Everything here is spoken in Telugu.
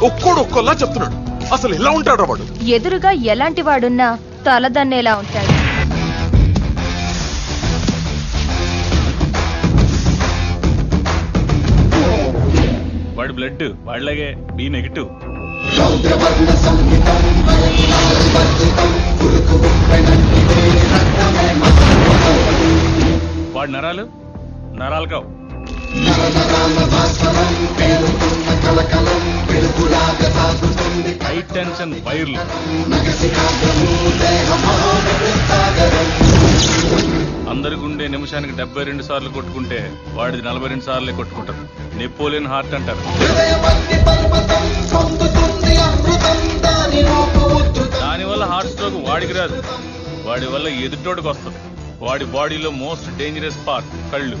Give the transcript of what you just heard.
ఒక్కోలా చెప్తున్నాడు. అసలు ఎలా ఉంటాడు వాడు? ఎదురుగా ఎలాంటి వాడున్నా తలదన్నేలా ఉంటాడు. వాడి బ్లడ్ వాళ్ళగే బి నెగిటివ్. వాడి నరాలు కావు. హై టెన్షన్ వైర్లు. అందరి గుండె నిమిషానికి 72 సార్లు కొట్టుకుంటే వాడిది 42 సార్లే కొట్టుకుంటారు. నెపోలియన్ హార్ట్ అంటారు. దానివల్ల హార్ట్ స్ట్రోక్ వాడికి రాదు, వాడి వల్ల ఎదుటోడికి వస్తుంది. వాడి బాడీలో మోస్ట్ డేంజరస్ పార్ట్ కళ్ళు.